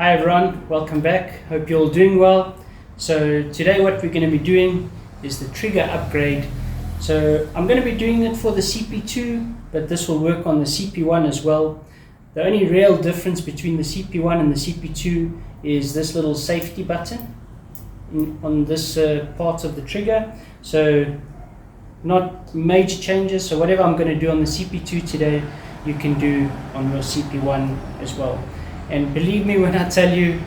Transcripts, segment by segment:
Hi everyone, welcome back. Hope you're all doing well. So today what we're going to be doing is the trigger upgrade. So I'm going to be doing it for the CP2, but this will work on the CP1 as well. The only real difference between the CP1 and the CP2 is this little safety button on this part of the trigger. So not major changes, so whatever I'm going to do on the CP2 today, you can do on your CP1 as well. And believe me when I tell you,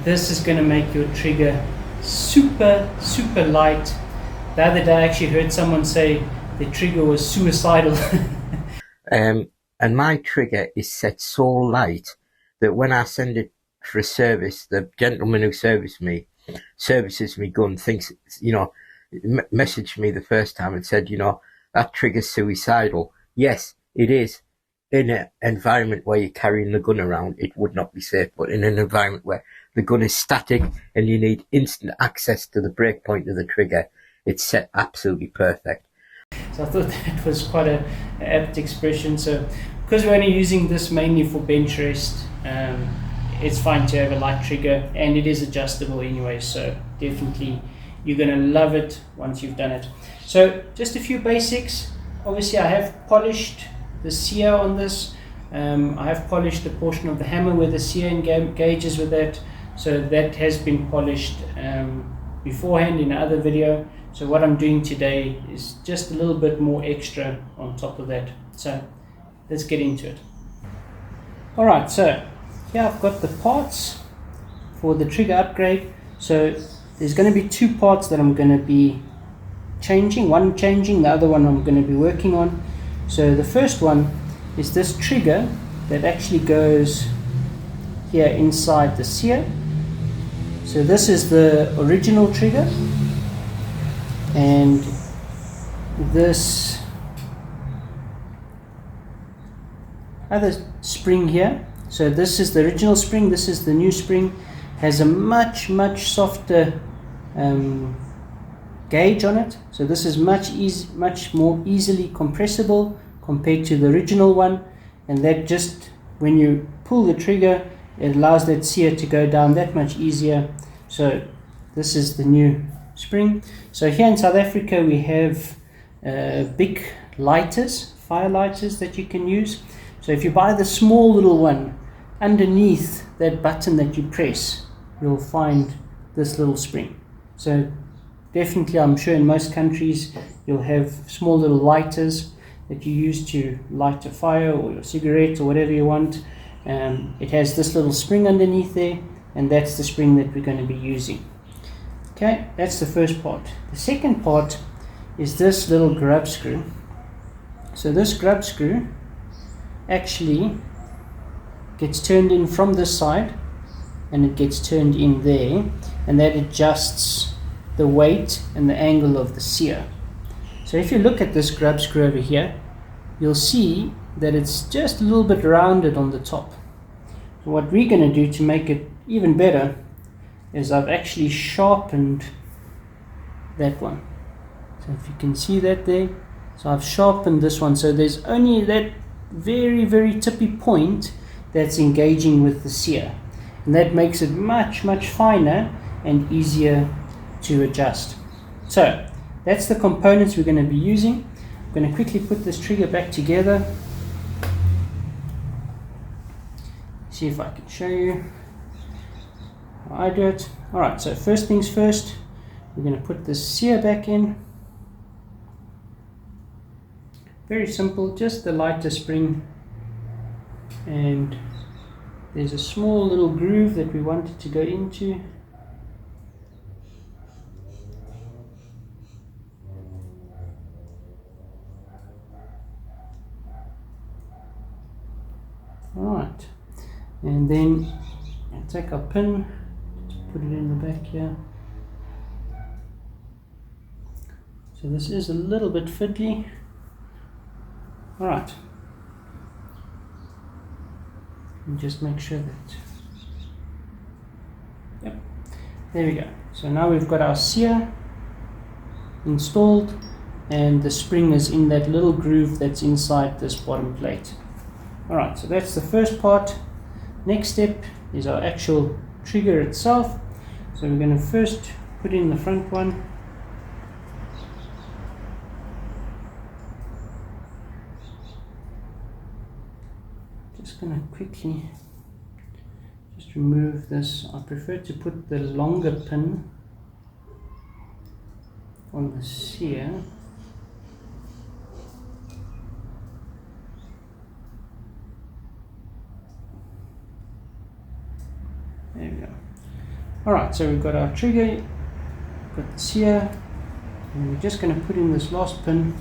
this is going to make your trigger super light. The other day I actually heard someone say the trigger was suicidal. And my trigger is set so light that when I send it for a service, the gentleman who services me gun thinks, messaged me the first time and said, that trigger's suicidal. Yes, it is. In an environment where you're carrying the gun around, it would not be safe, but in an environment where the gun is static and you need instant access to the break point of the trigger, it's set absolutely perfect. So I thought that was quite an apt expression. So because we're only using this mainly for Benchrest, it's fine to have a light trigger, and it is adjustable anyway, so definitely you're going to love it once you've done it. So just a few basics. Obviously I have polished the sear on this. I have polished the portion of the hammer where the sear engages with that, so that has been polished beforehand in another video. So what I'm doing today is just a little bit more extra on top of that. So let's get into it. Alright, so here I've got the parts for the trigger upgrade. So there's going to be two parts that I'm going to be changing, one changing, the other one I'm going to be working on. So the first one is this trigger that actually goes here inside the sear. So this is the original trigger, and this other spring here, so this is the original spring, this is the new spring, has a much softer gauge on it, so this is much more easily compressible compared to the original one, and that just when you pull the trigger, it allows that sear to go down that much easier. So this is the new spring. So here in South Africa we have big lighters, fire lighters that you can use. So if you buy the small little one, underneath that button that you press, you'll find this little spring. So definitely, I'm sure in most countries you'll have small little lighters that you use to light a fire or your cigarette or whatever you want. It has this little spring underneath there, and that's the spring that we're going to be using. Okay, that's the first part. The second part is this little grub screw. So this grub screw actually gets turned in from this side, and it gets turned in there, and that adjusts the weight and the angle of the sear. So if you look at this grub screw over here, you'll see that it's just a little bit rounded on the top. So what we're going to do to make it even better is I've actually sharpened that one. So if you can see that there, so I've sharpened this one, so there's only that very tippy point that's engaging with the sear, and that makes it much finer and easier to adjust. So that's the components we're going to be using. I'm going to quickly put this trigger back together. See if I can show you how I do it. Alright, so first things first, we're going to put this sear back in. Very simple, just the lighter spring, and there's a small little groove that we want it to go into. Alright, and then I'll take our pin, just put it in the back here. So this is a little bit fiddly. Alright, and just make sure that, yep, there we go. So now we've got our sear installed, and the spring is in that little groove that's inside this bottom plate. Alright, so that's the first part. Next step is our actual trigger itself. So we're going to first put in the front one. Just going to quickly just remove this. I prefer to put the longer pin on the sear. There we go. Alright, so we've got our trigger, got the sear, and we're just going to put in this last pin.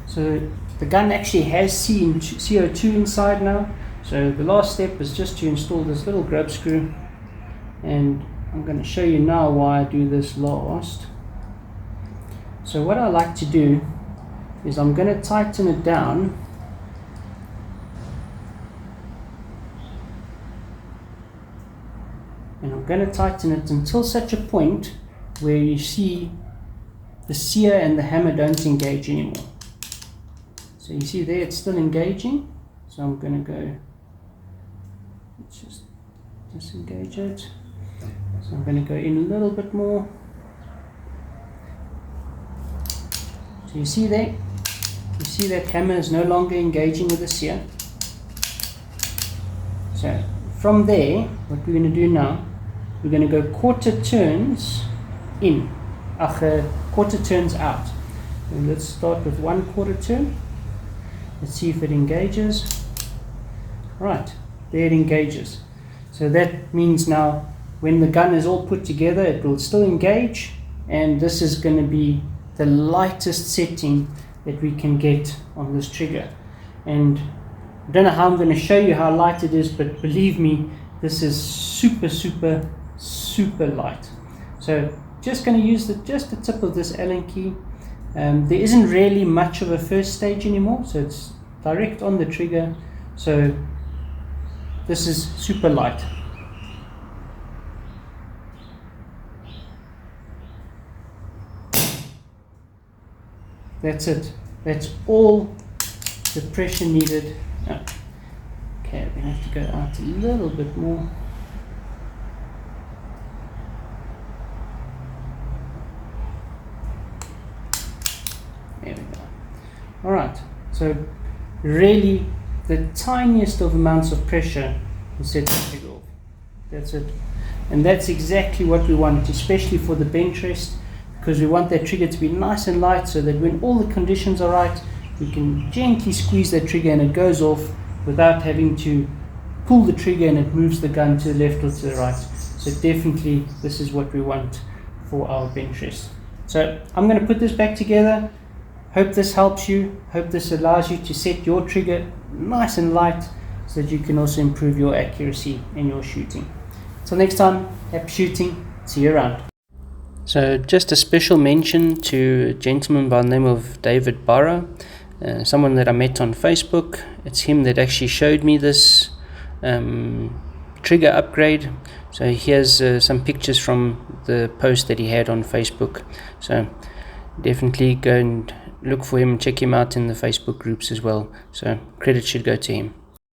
So the gun actually has CO2 inside now, so the last step is just to install this little grub screw, and I'm going to show you now why I do this last. So what I like to do is I'm going to tighten it down and I'm going to tighten it until such a point where you see the sear and the hammer don't engage anymore. So you see there it's still engaging, so I'm going to go, let's just disengage it. So I'm going to go in a little bit more. So you see there, you see that hammer is no longer engaging with the sear. So from there, what we're going to do now, we're going to go quarter turns in, quarter turns out. And let's start with 1/4 turn. Let's see if it engages. Right, there it engages. So that means now when the gun is all put together, it will still engage, and this is going to be the lightest setting that we can get on this trigger. And I don't know how I'm going to show you how light it is, but believe me, this is super light. So just going to use just the tip of this Allen key. There isn't really much of a first stage anymore, so it's direct on the trigger. So this is super light. That's it. That's all the pressure needed. Oh. Okay, we have to go out a little bit more. There we go. Alright, so really the tiniest of amounts of pressure will set the trigger off. That's it. And that's exactly what we want, especially for the Benchrest, because we want that trigger to be nice and light so that when all the conditions are right, we can gently squeeze that trigger and it goes off without having to pull the trigger and it moves the gun to the left or to the right. So definitely this is what we want for our Benchrest. So I'm going to put this back together. Hope this helps you. Hope this allows you to set your trigger nice and light so that you can also improve your accuracy in your shooting. Till next time, happy shooting. See you around. So just a special mention to a gentleman by the name of David Barra, someone that I met on Facebook. It's him that actually showed me this trigger upgrade. So here's some pictures from the post that he had on Facebook. So definitely go and look for him and check him out in the Facebook groups as well. So credit should go to him.